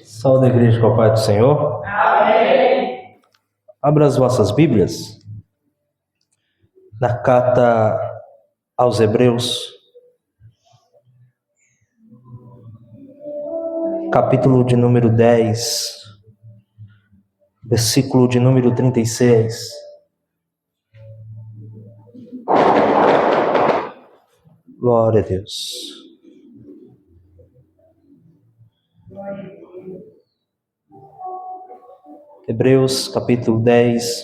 Saúde a igreja com a paz do Senhor. Amém. Abra as vossas Bíblias na carta aos Hebreus, capítulo de número 10, versículo de número 36. Glória a Deus. Hebreus, capítulo 10,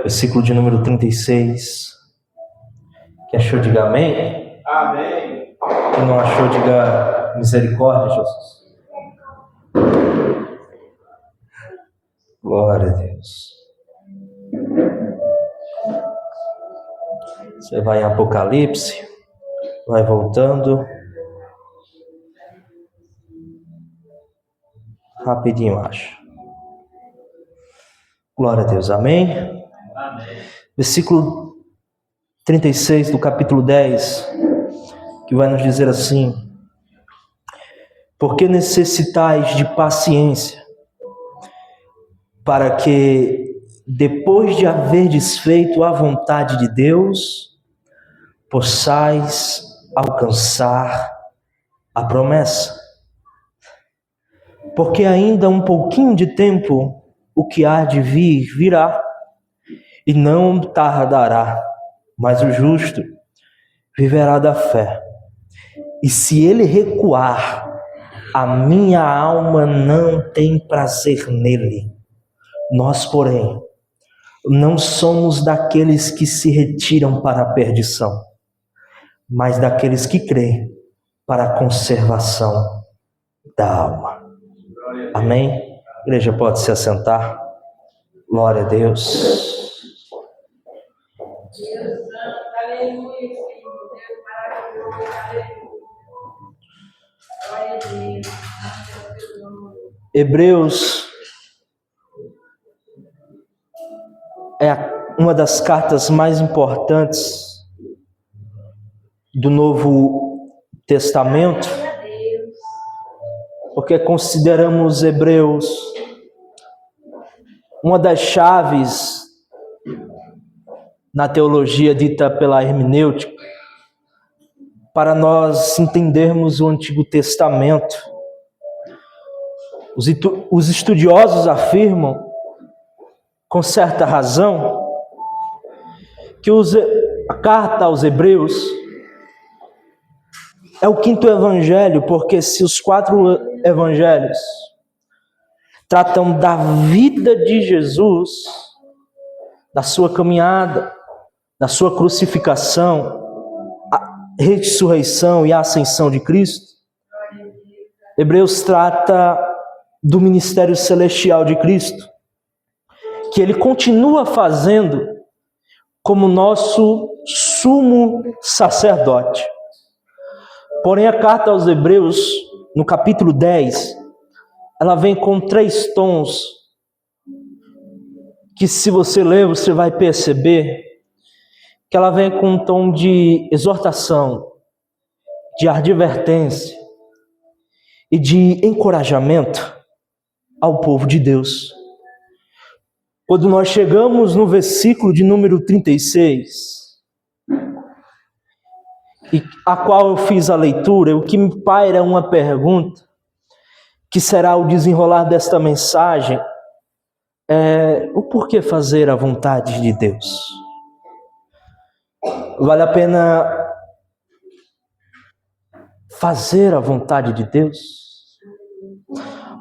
versículo de número 36. Quem achou, diga amém. Amém. Quem não achou, diga misericórdia, Jesus. Glória a Deus. Você vai em Apocalipse, vai voltando. Rapidinho, acho. Glória a Deus, amém? Amém. Versículo 36 do capítulo 10, que vai nos dizer assim: porque necessitais de paciência, para que, depois de haverdes feito a vontade de Deus, possais alcançar a promessa. Porque ainda um pouquinho de tempo, o que há de vir, virá, e não tardará, mas o justo viverá da fé. E se ele recuar, a minha alma não tem prazer nele. Nós, porém, não somos daqueles que se retiram para a perdição, mas daqueles que creem para a conservação da alma. Amém? A igreja pode se assentar. Glória a Deus. Hebreus é uma das cartas mais importantes do Novo Testamento, porque consideramos Hebreus uma das chaves na teologia dita pela hermenêutica para nós entendermos o Antigo Testamento. Os estudiosos afirmam, com certa razão, que a carta aos Hebreus é o quinto evangelho, porque se os 4 evangelhos tratam da vida de Jesus, da sua caminhada, da sua crucificação, a ressurreição e a ascensão de Cristo, Hebreus trata do ministério celestial de Cristo, que ele continua fazendo como nosso sumo sacerdote. Porém, a carta aos Hebreus, no capítulo 10, ela vem com 3 tons, que se você ler, você vai perceber que ela vem com um tom de exortação, de advertência e de encorajamento ao povo de Deus. Quando nós chegamos no versículo de número 36, e a qual eu fiz a leitura, o que me paira uma pergunta, que será o desenrolar desta mensagem, é o porquê fazer a vontade de Deus? Vale a pena fazer a vontade de Deus?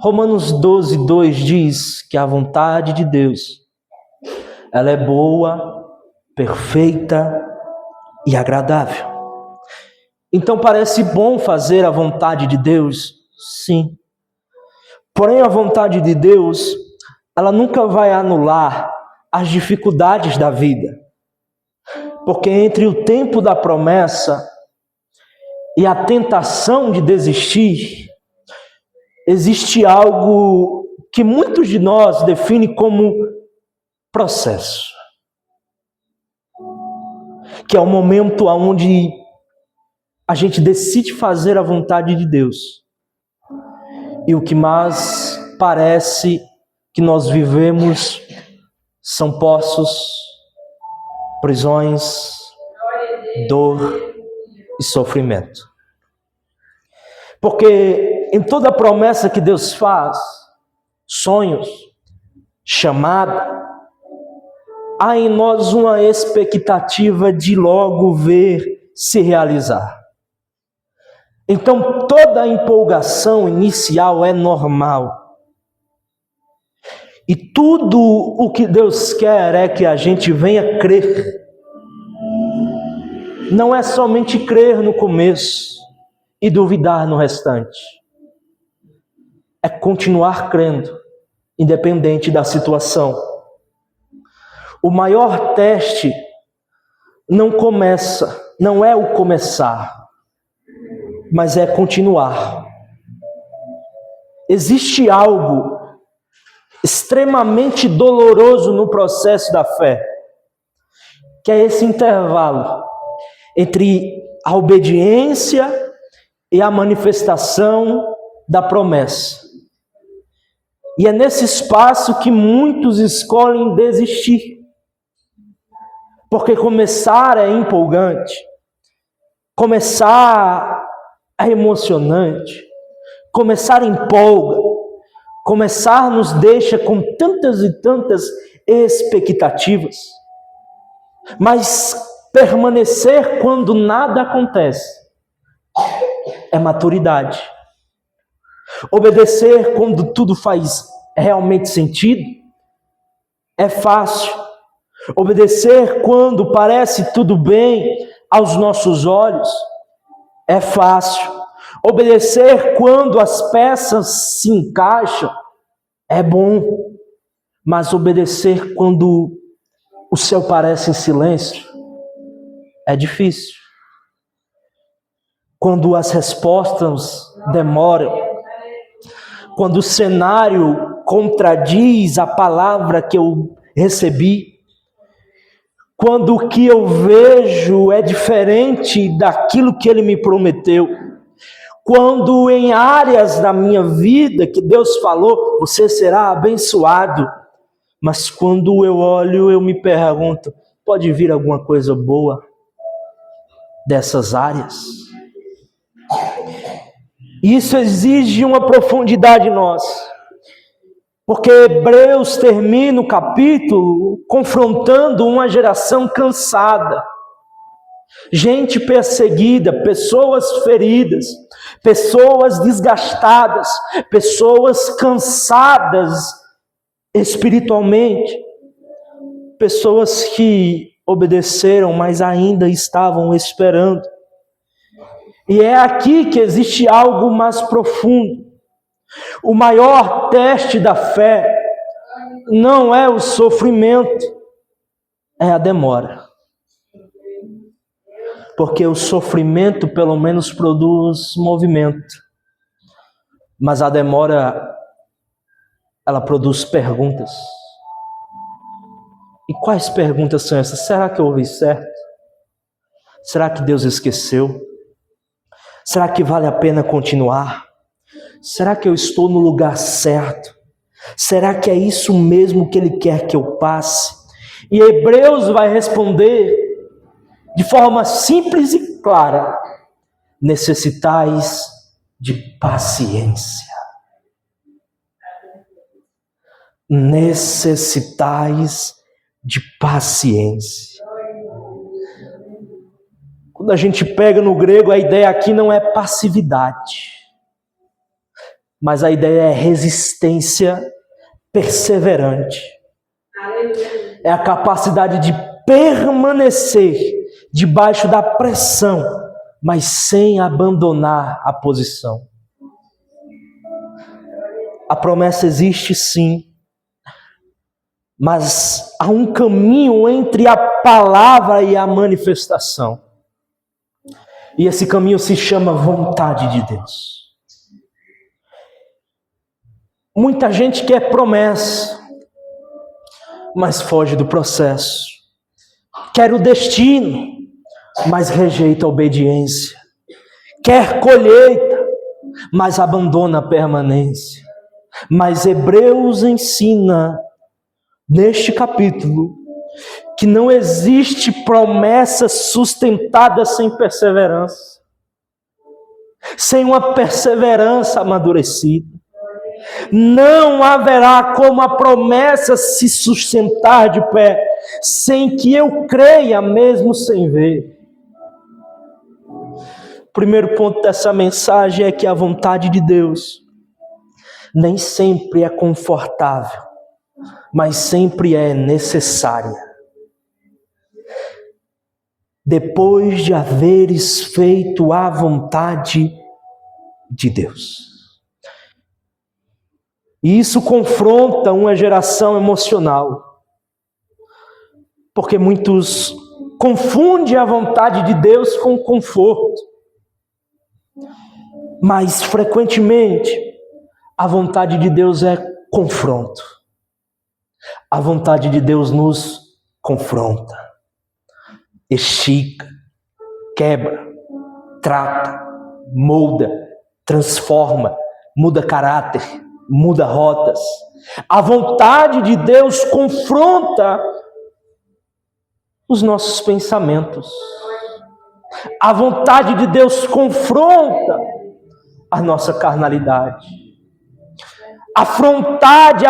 Romanos 12:2 diz que a vontade de Deus, ela é boa, perfeita e agradável. Então parece bom fazer a vontade de Deus? Sim. Porém, a vontade de Deus, ela nunca vai anular as dificuldades da vida. Porque entre o tempo da promessa e a tentação de desistir, existe algo que muitos de nós definem como processo. Que é o momento onde a gente decide fazer a vontade de Deus. E o que mais parece que nós vivemos são poços, prisões, dor e sofrimento. Porque em toda promessa que Deus faz, sonhos, chamada, há em nós uma expectativa de logo ver se realizar. Então toda a empolgação inicial é normal. E tudo o que Deus quer é que a gente venha crer. Não é somente crer no começo e duvidar no restante. É continuar crendo, independente da situação. O maior teste não é o começar, mas é continuar. Existe algo extremamente doloroso no processo da fé, que é esse intervalo entre a obediência e a manifestação da promessa. E é nesse espaço que muitos escolhem desistir. Porque começar é empolgante, começar é emocionante, começar empolga, começar nos deixa com tantas e tantas expectativas. Mas permanecer quando nada acontece é maturidade. Obedecer quando tudo faz realmente sentido é fácil. Obedecer quando parece tudo bem aos nossos olhos é fácil. Obedecer quando as peças se encaixam é bom. Mas obedecer quando o céu parece em silêncio é difícil. Quando as respostas demoram, quando o cenário contradiz a palavra que eu recebi, quando o que eu vejo é diferente daquilo que Ele me prometeu, quando em áreas da minha vida que Deus falou, você será abençoado, mas quando eu olho, eu me pergunto, pode vir alguma coisa boa dessas áreas? Isso exige uma profundidade em nós, porque Hebreus termina o capítulo confrontando uma geração cansada, gente perseguida, pessoas feridas, pessoas desgastadas, pessoas cansadas espiritualmente, pessoas que obedeceram, mas ainda estavam esperando. E é aqui que existe algo mais profundo. O maior teste da fé não é o sofrimento, é a demora. Porque o sofrimento pelo menos produz movimento, mas a demora, ela produz perguntas. E quais perguntas são essas? Será que eu ouvi certo? Será que Deus esqueceu? Será que vale a pena continuar? Será que eu estou no lugar certo? Será que é isso mesmo que Ele quer que eu passe? E Hebreus vai responder de forma simples e clara: necessitais de paciência. Necessitais de paciência. Quando a gente pega no grego, a ideia aqui não é passividade, mas a ideia é resistência perseverante. É a capacidade de permanecer debaixo da pressão, mas sem abandonar a posição. A promessa existe sim, mas há um caminho entre a palavra e a manifestação. E esse caminho se chama vontade de Deus. Muita gente quer promessa, mas foge do processo. Quer o destino, mas rejeita a obediência. Quer colheita, mas abandona a permanência. Mas Hebreus ensina, neste capítulo, que não existe promessa sustentada sem perseverança, sem uma perseverança amadurecida. Não haverá como a promessa se sustentar de pé, sem que eu creia mesmo sem ver. O primeiro ponto dessa mensagem é que a vontade de Deus nem sempre é confortável, mas sempre é necessária. Depois de haveres feito a vontade de Deus. E isso confronta uma geração emocional, porque muitos confundem a vontade de Deus com conforto. Mas frequentemente a vontade de Deus é confronto. A vontade de Deus nos confronta, estica, quebra, trata, molda, transforma, muda caráter, muda rotas. A vontade de Deus confronta os nossos pensamentos. A vontade de Deus confronta a nossa carnalidade. A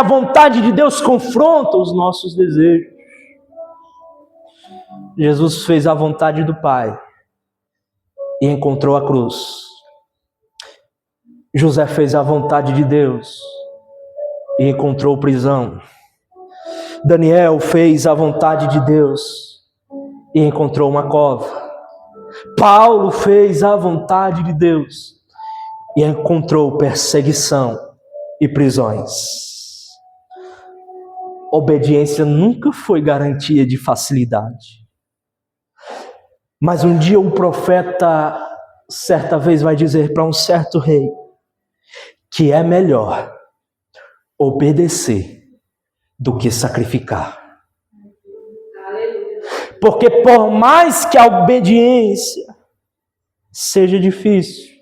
vontade de Deus confronta os nossos desejos. Jesus fez a vontade do Pai e encontrou a cruz. José fez a vontade de Deus e encontrou prisão. Daniel fez a vontade de Deus e encontrou uma cova. Paulo fez a vontade de Deus e encontrou perseguição e prisões. Obediência nunca foi garantia de facilidade. Mas um dia um profeta, certa vez, vai dizer para um certo rei que é melhor obedecer do que sacrificar. Porque por mais que a obediência seja difícil,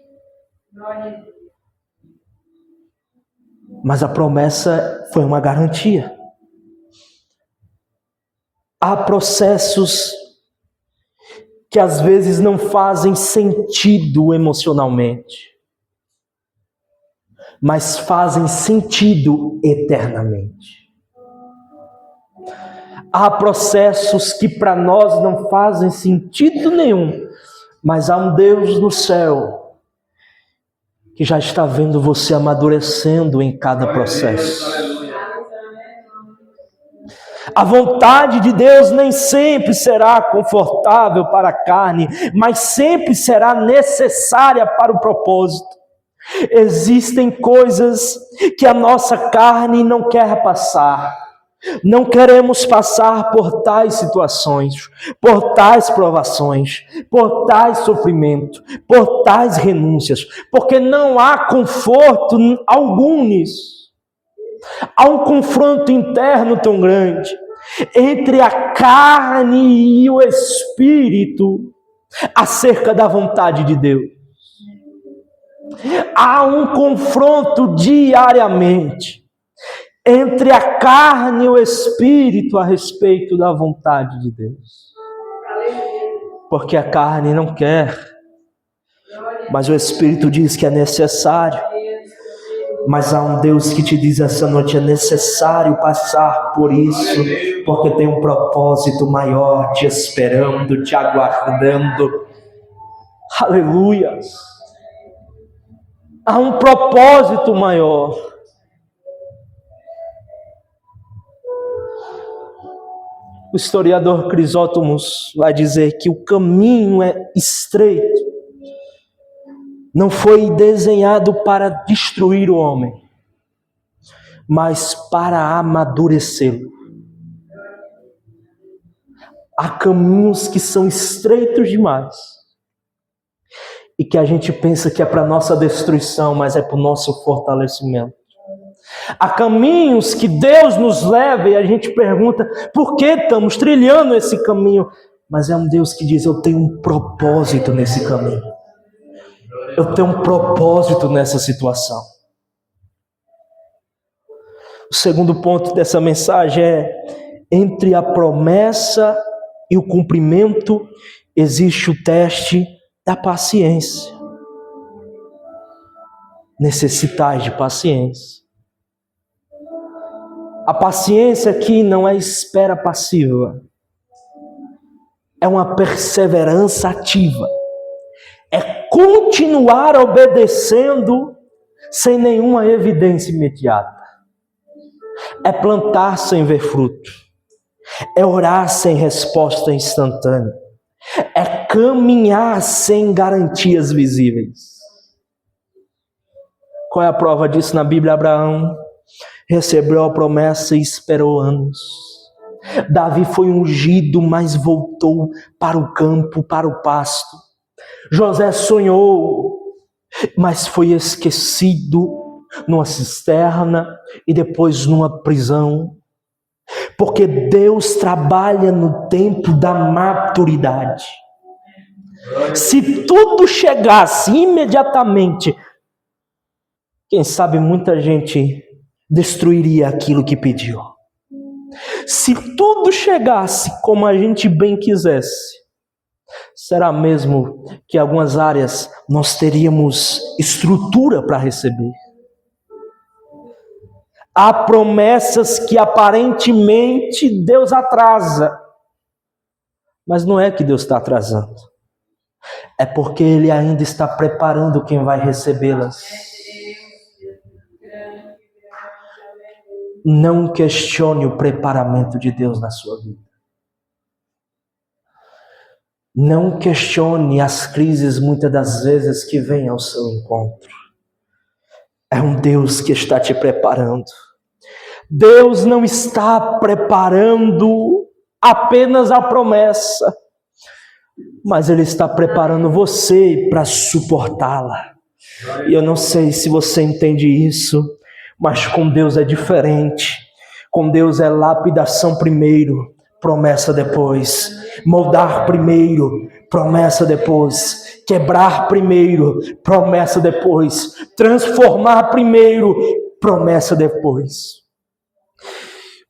mas a promessa foi uma garantia. Há processos que às vezes não fazem sentido emocionalmente, mas fazem sentido eternamente. Há processos que para nós não fazem sentido nenhum, mas há um Deus no céu que já está vendo você amadurecendo em cada processo. A vontade de Deus nem sempre será confortável para a carne, mas sempre será necessária para o propósito. Existem coisas que a nossa carne não quer passar. Não queremos passar por tais situações, por tais provações, por tais sofrimentos, por tais renúncias, porque não há conforto algum nisso. Há um confronto interno tão grande entre a carne e o espírito acerca da vontade de Deus. Há um confronto diariamente entre a carne e o espírito a respeito da vontade de Deus. Porque a carne não quer, mas o espírito diz que é necessário. Mas há um Deus que te diz essa noite: é necessário passar por isso, porque tem um propósito maior te esperando, te aguardando. Aleluia! Há um propósito maior. O historiador Crisótomos vai dizer que o caminho é estreito. Não foi desenhado para destruir o homem, mas para amadurecê-lo. Há caminhos que são estreitos demais e que a gente pensa que é para nossa destruição, mas é para o nosso fortalecimento. Há caminhos que Deus nos leva e a gente pergunta por que estamos trilhando esse caminho, mas é um Deus que diz: eu tenho um propósito nesse caminho. Eu tenho um propósito nessa situação. O segundo ponto dessa mensagem é: entre a promessa e o cumprimento existe o teste da paciência. Necessitais de paciência. A paciência aqui não é espera passiva. É uma perseverança ativa. É continuar obedecendo sem nenhuma evidência imediata. É plantar sem ver fruto. É orar sem resposta instantânea. É caminhar sem garantias visíveis. Qual é a prova disso na Bíblia? Abraão recebeu a promessa e esperou anos. Davi foi ungido, mas voltou para o campo, para o pasto. José sonhou, mas foi esquecido numa cisterna e depois numa prisão. Porque Deus trabalha no tempo da maturidade. Se tudo chegasse imediatamente, quem sabe muita gente destruiria aquilo que pediu. Se tudo chegasse como a gente bem quisesse, será mesmo que em algumas áreas nós teríamos estrutura para receber? Há promessas que aparentemente Deus atrasa, mas não é que Deus está atrasando, é porque Ele ainda está preparando quem vai recebê-las. Não questione o preparamento de Deus na sua vida. Não questione as crises muitas das vezes que vêm ao seu encontro. É um Deus que está te preparando. Deus não está preparando apenas a promessa, mas Ele está preparando você para suportá-la. E eu não sei se você entende isso, mas com Deus é diferente. Com Deus é lapidação primeiro, promessa depois. Moldar primeiro, promessa depois. Quebrar primeiro, promessa depois. Transformar primeiro, promessa depois.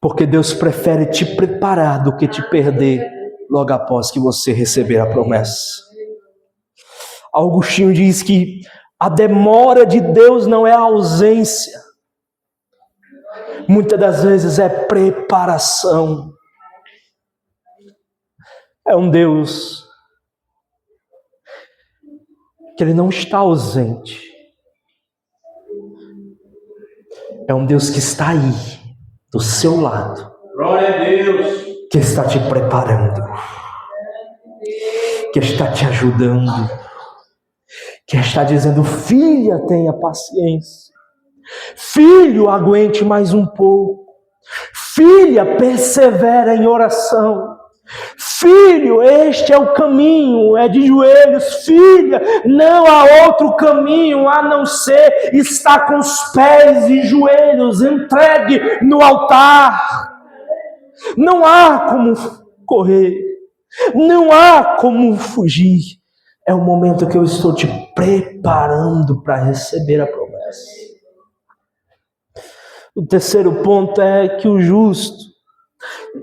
Porque Deus prefere te preparar do que te perder logo após que você receber a promessa. Agostinho diz que a demora de Deus não é a ausência. Muitas das vezes é preparação. É um Deus que Ele não está ausente. É um Deus que está aí, do seu lado. Glória a Deus. Que está te preparando. Que está te ajudando. Que está dizendo: filha, tenha paciência. Filho, aguente mais um pouco. Filha, persevera em oração. Filho, este é o caminho, é de joelhos. Filha, não há outro caminho a não ser estar com os pés e joelhos entregue no altar. Não há como correr, não há como fugir. É o momento que eu estou te preparando para receber a promessa. O terceiro ponto é que o justo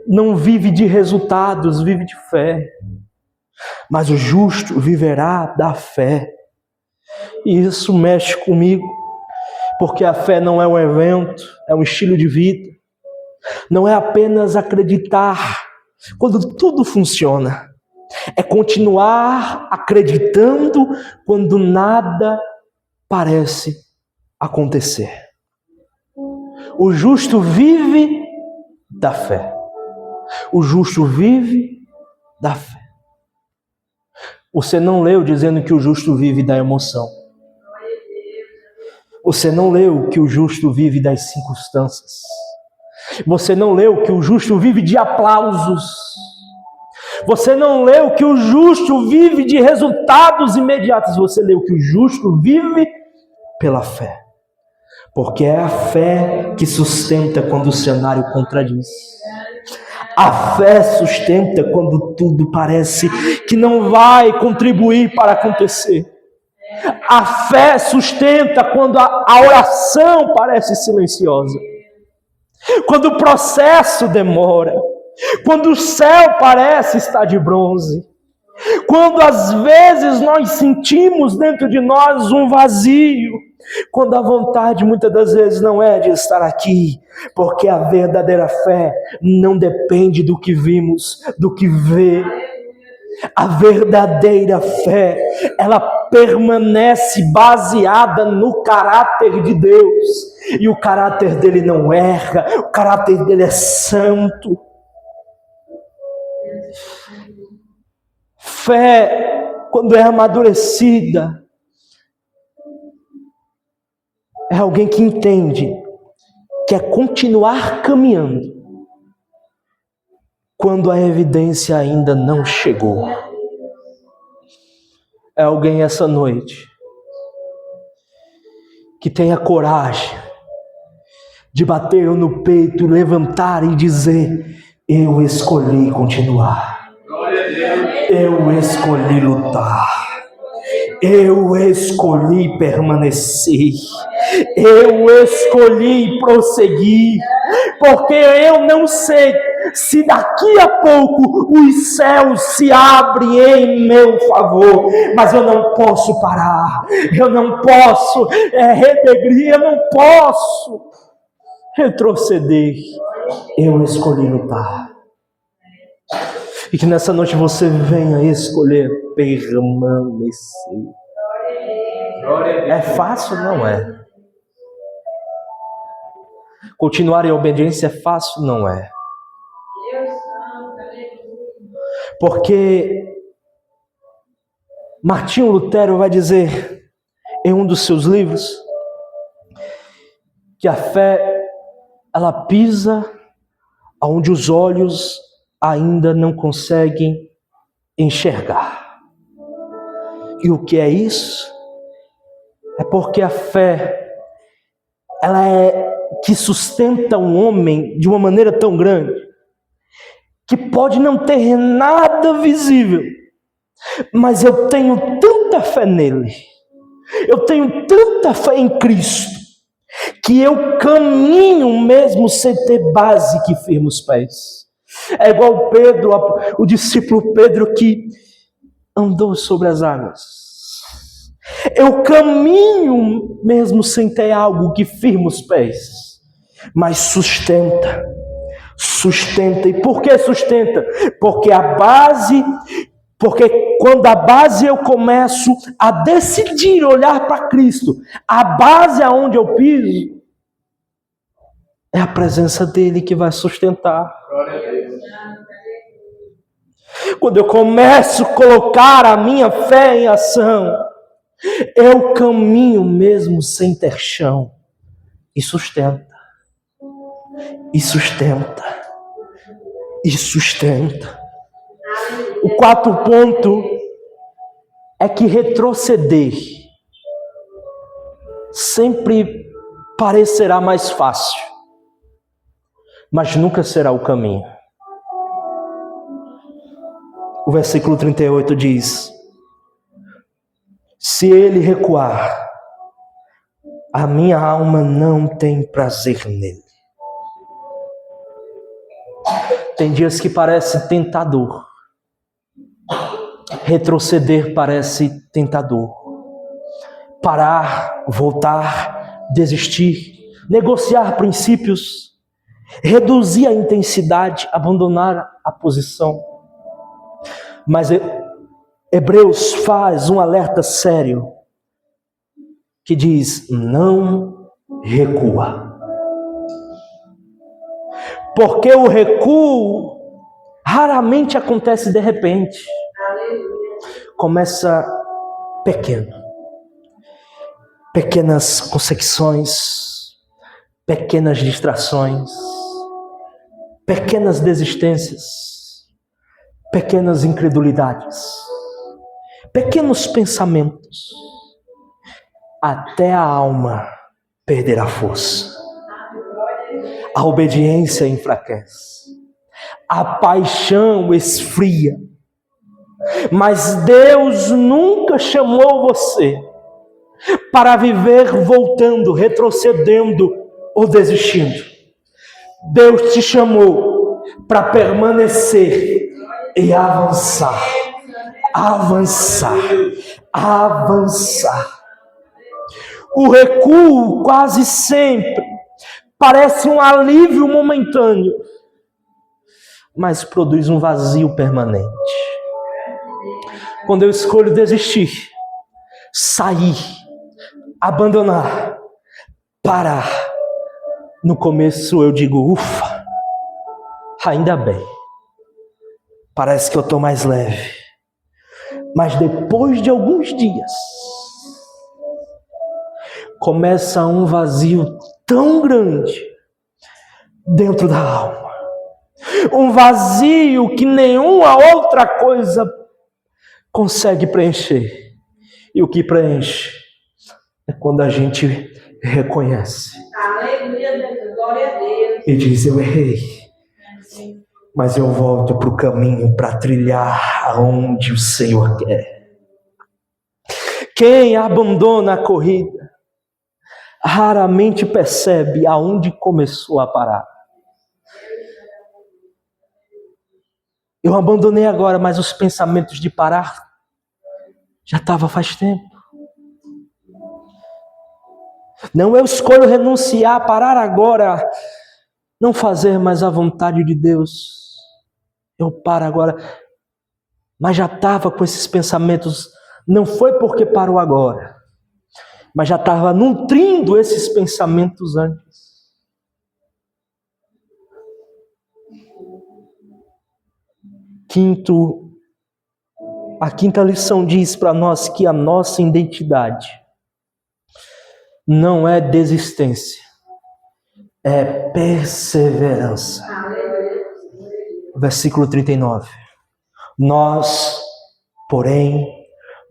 não vive de resultados, vive de fé. Mas o justo viverá da fé. E isso mexe comigo, porque a fé não é um evento, é um estilo de vida. Não é apenas acreditar quando tudo funciona. É continuar acreditando quando nada parece acontecer. O justo vive da fé. O justo vive da fé. Você não leu dizendo que o justo vive da emoção. Você não leu que o justo vive das circunstâncias. Você não leu que o justo vive de aplausos. Você não leu que o justo vive de resultados imediatos. Você leu que o justo vive pela fé. Porque é a fé que sustenta quando o cenário contradiz. A fé sustenta quando tudo parece que não vai contribuir para acontecer. A fé sustenta quando a oração parece silenciosa. Quando o processo demora. Quando o céu parece estar de bronze. Quando às vezes nós sentimos dentro de nós um vazio. Quando a vontade muitas das vezes não é de estar aqui. Porque a verdadeira fé não depende do que vimos, do que vê. A verdadeira fé, ela permanece baseada no caráter de Deus. E o caráter dele não erra, o caráter dele é santo. Fé, quando é amadurecida, é alguém que entende que é continuar caminhando quando a evidência ainda não chegou. É alguém essa noite que tenha coragem de bater no peito, levantar e dizer: eu escolhi continuar. Eu escolhi lutar. Eu escolhi permanecer. Eu escolhi prosseguir. Porque eu não sei se daqui a pouco os céus se abrem em meu favor, mas eu não posso parar, eu não posso regredir, eu não posso retroceder. Eu escolhi lutar. E que nessa noite você venha escolher permanecer. É fácil? Não é. Continuar em obediência é fácil? Não é. Porque Martinho Lutero vai dizer em um dos seus livros que a fé, ela pisa onde os olhos ainda não conseguem enxergar. E o que é isso? É porque a fé, ela é que sustenta um homem de uma maneira tão grande que pode não ter nada visível, mas eu tenho tanta fé nele, eu tenho tanta fé em Cristo, que eu caminho mesmo sem ter base que firma os pés. É igual Pedro, o discípulo Pedro que andou sobre as águas. Eu caminho mesmo sem ter algo que firma os pés, mas sustenta. E por que sustenta? Porque quando a base eu começo a decidir olhar para Cristo, a base aonde eu piso é a presença dele que vai sustentar. Glória a Deus. Quando eu começo a colocar a minha fé em ação, eu caminho mesmo sem ter chão. E sustenta. E sustenta. E sustenta. O quarto ponto é que retroceder sempre parecerá mais fácil, mas nunca será o caminho. O versículo 38 diz: se ele recuar, a minha alma não tem prazer nele. Tem dias que parece tentador. Retroceder parece tentador. Parar, voltar, desistir, negociar princípios, reduzir a intensidade, abandonar a posição. Mas Hebreus faz um alerta sério que diz: não recua. Porque o recuo raramente acontece de repente. Começa pequeno. Pequenas consecuções, pequenas distrações, pequenas desistências, pequenas incredulidades, pequenos pensamentos, até a alma perder a força. A obediência enfraquece, a paixão esfria, mas Deus nunca chamou você para viver voltando, retrocedendo ou desistindo. Deus te chamou para permanecer e avançar. Avançar. Avançar. O recuo quase sempre parece um alívio momentâneo, mas produz um vazio permanente. Quando eu escolho desistir, sair, abandonar, parar, no começo eu digo, ufa, ainda bem, parece que eu estou mais leve. Mas depois de alguns dias, começa um vazio tão grande dentro da alma. Um vazio que nenhuma outra coisa consegue preencher. E o que preenche é quando a gente reconhece. Aleluia, glória a Deus. E diz, eu errei. Mas eu volto para o caminho para trilhar aonde o Senhor quer. Quem abandona a corrida raramente percebe aonde começou a parar. Eu abandonei agora, mas os pensamentos de parar já estavam faz tempo. Não, eu escolho renunciar, parar agora, não fazer mais a vontade de Deus. Eu paro agora, mas já estava com esses pensamentos, não foi porque parou agora, mas já estava nutrindo esses pensamentos antes. A quinta lição diz para nós que a nossa identidade não é desistência, é perseverança. Versículo 39. Nós, porém,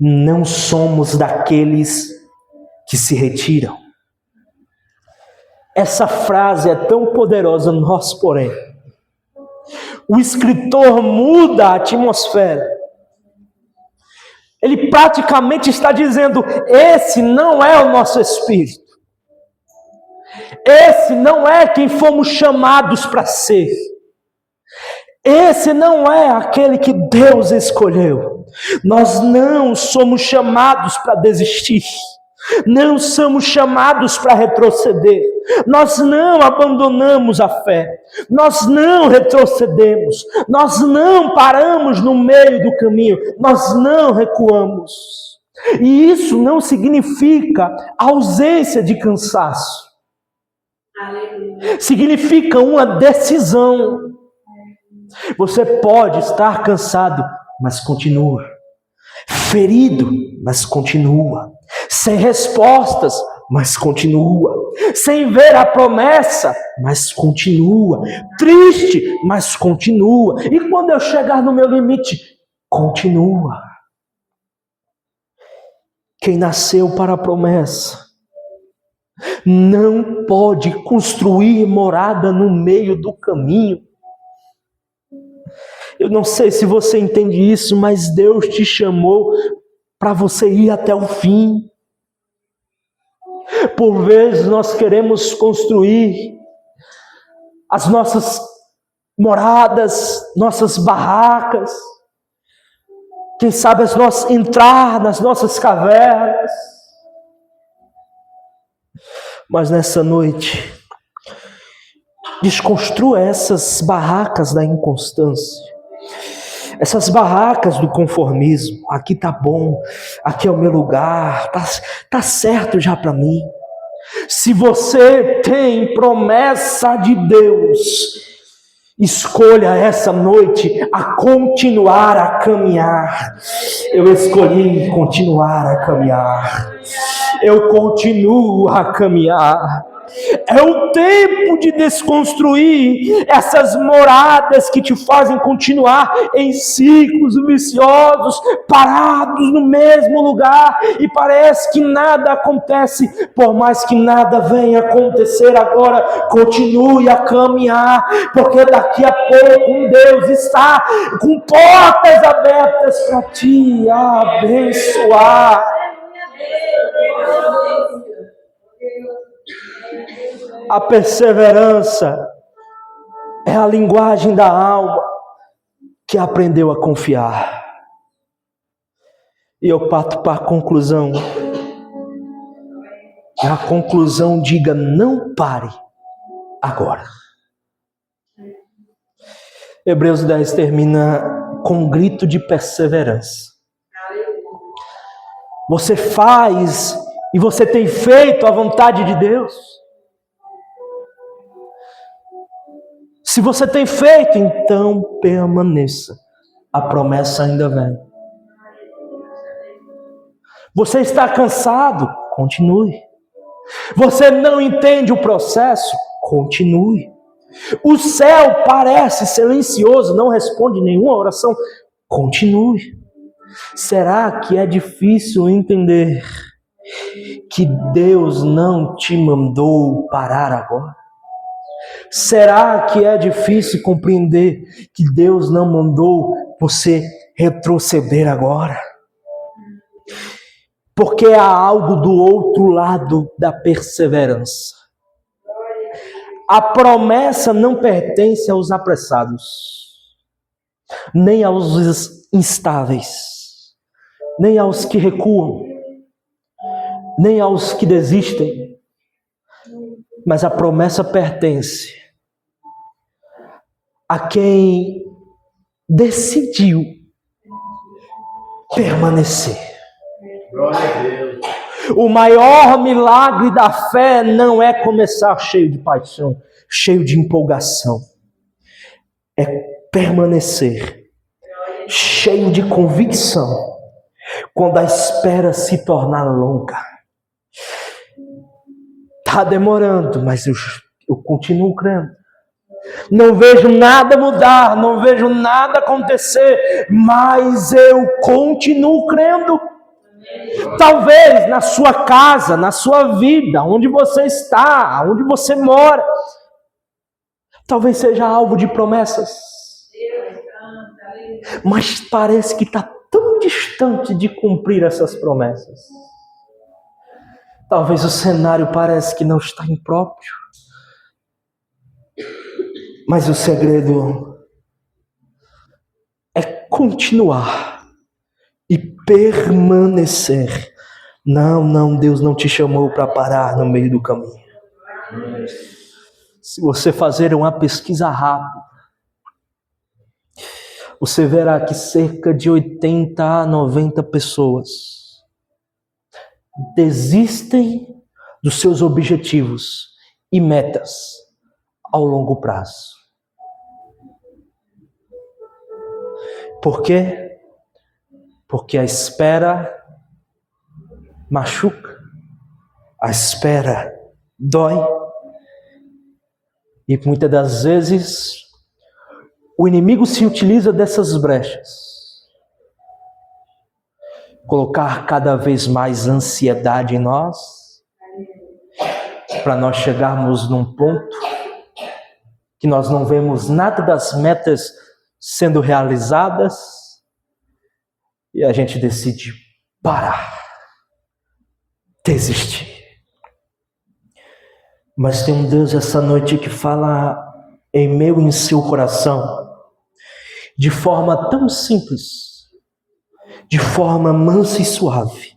não somos daqueles que se retiram. Essa frase é tão poderosa, nós, porém. O escritor muda a atmosfera. Ele praticamente está dizendo, esse não é o nosso espírito. Esse não é quem fomos chamados para ser. Esse não é aquele que Deus escolheu. Nós não somos chamados para desistir. Não somos chamados para retroceder. Nós não abandonamos a fé. Nós não retrocedemos. Nós não paramos no meio do caminho. Nós não recuamos. E isso não significa ausência de cansaço. Significa uma decisão. Você pode estar cansado, mas continua. Ferido, mas continua. Sem respostas, mas continua. Sem ver a promessa, mas continua. Triste, mas continua. E quando eu chegar no meu limite, continua. Quem nasceu para a promessa não pode construir morada no meio do caminho. Eu não sei se você entende isso, mas Deus te chamou para você ir até o fim. Por vezes nós queremos construir as nossas moradas, nossas barracas, quem sabe entrar nas nossas cavernas. Mas nessa noite, desconstrua essas barracas da inconstância. Essas barracas do conformismo. Aqui tá bom, aqui é o meu lugar, tá certo já para mim. Se você tem promessa de Deus, escolha essa noite a continuar a caminhar. Eu escolhi continuar a caminhar. Eu continuo a caminhar. É o tempo de desconstruir essas moradas que te fazem continuar em ciclos viciosos, parados no mesmo lugar, e parece que nada acontece. Por mais que nada venha acontecer agora, continue a caminhar, porque daqui a pouco Deus está com portas abertas para te abençoar. a perseverança é a linguagem da alma que aprendeu a confiar. E eu parto para a conclusão. A conclusão diga: não pare agora. Hebreus 10 termina com um grito de perseverança. Você faz e você tem feito a vontade de Deus? Se você tem feito, então permaneça. A promessa ainda vem. Você está cansado? Continue. Você não entende o processo? Continue. O céu parece silencioso, não responde nenhuma oração? Continue. Será que é difícil entender que Deus não te mandou parar agora? Será que é difícil compreender que Deus não mandou você retroceder agora? Porque há algo do outro lado da perseverança. A promessa não pertence aos apressados, nem aos instáveis, nem aos que recuam, nem aos que desistem. Mas a promessa pertence a quem decidiu permanecer. Glória a Deus. O maior milagre da fé não é começar cheio de paixão, cheio de empolgação. É permanecer cheio de convicção quando a espera se tornar longa. Está demorando, mas eu continuo crendo. Não vejo nada mudar, não vejo nada acontecer, mas eu continuo crendo. Talvez na sua casa, na sua vida, onde você está, onde você mora, talvez seja alvo de promessas, mas parece que está tão distante de cumprir essas promessas. Talvez o cenário parece que não está impróprio, mas o segredo é continuar e permanecer. Não, Deus não te chamou para parar no meio do caminho. Se você fazer uma pesquisa rápida, você verá que cerca de 80 a 90 pessoas desistem dos seus objetivos e metas ao longo prazo. Por quê? Porque a espera machuca, a espera dói, e muitas das vezes o inimigo se utiliza dessas brechas, colocar cada vez mais ansiedade em nós, para nós chegarmos num ponto que nós não vemos nada das metas sendo realizadas e a gente decide parar, desistir. Mas tem um Deus essa noite que fala em meu e em seu coração, de forma tão simples, de forma mansa e suave,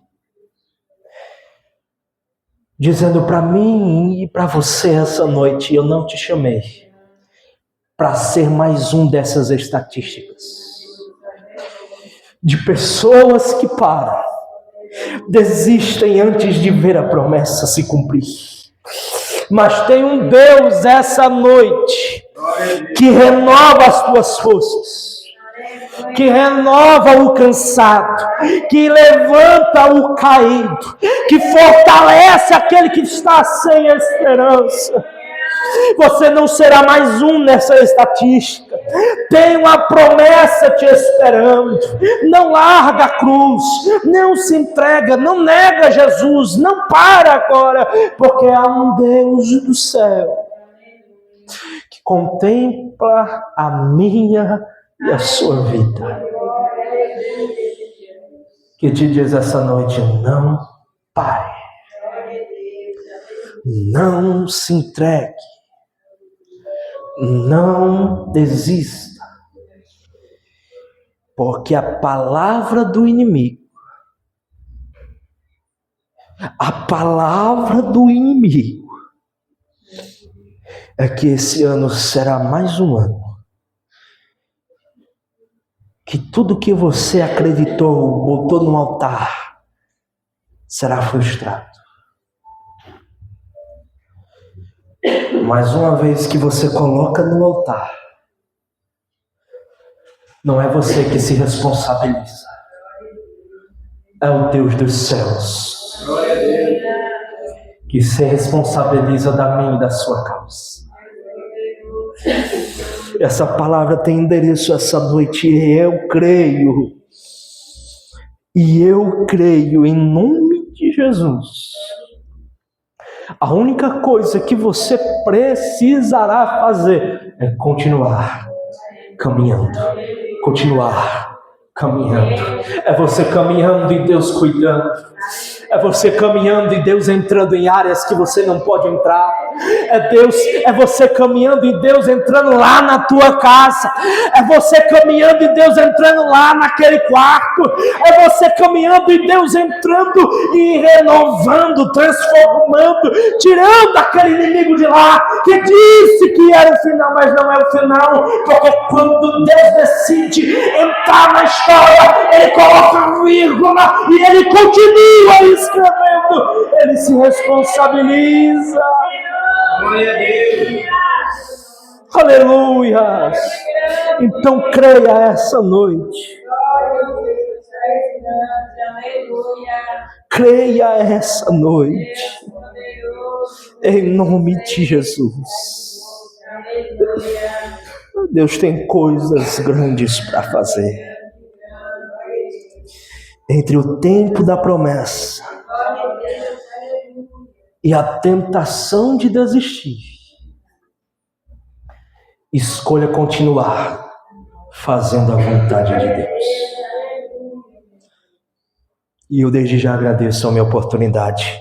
dizendo para mim e para você essa noite: eu não te chamei para ser mais um dessas estatísticas de pessoas que param, desistem antes de ver a promessa se cumprir. Mas tem um Deus essa noite que renova as tuas forças, que renova o cansado, que levanta o caído, que fortalece aquele que está sem esperança. Você não será mais um nessa estatística. Tem uma promessa te esperando. Não larga a cruz, não se entrega, não nega Jesus, não para agora, porque há um Deus do céu que contempla a minha e a sua vida, que te diz essa noite: não pare, Não se entregue. Não desista. Porque a palavra do inimigo, é que esse ano será mais um ano que tudo que você acreditou, botou no altar, será frustrado. Mas uma vez que você coloca no altar, não é você que se responsabiliza, é o Deus dos céus que se responsabiliza da minha e da sua causa. Essa palavra tem endereço essa noite, e eu creio em nome de Jesus. A única coisa que você precisará fazer é continuar caminhando. É você caminhando e Deus cuidando. É você caminhando e Deus entrando em áreas que você não pode entrar. É você caminhando e Deus entrando lá na tua casa. É você caminhando e Deus entrando lá naquele quarto. É você caminhando e Deus entrando e renovando, transformando, tirando aquele inimigo de lá que disse que era o final, mas não é o final. Porque quando Deus decide entrar na história, Ele coloca vírgula e Ele continua escrevendo. Ele se responsabiliza. Glória a Deus. Aleluia. Então creia essa noite. Creia essa noite. Em nome de Jesus. Deus tem coisas grandes para fazer. Entre o tempo da promessa e a tentação de desistir, escolha continuar fazendo a vontade de Deus. E eu desde já agradeço a minha oportunidade.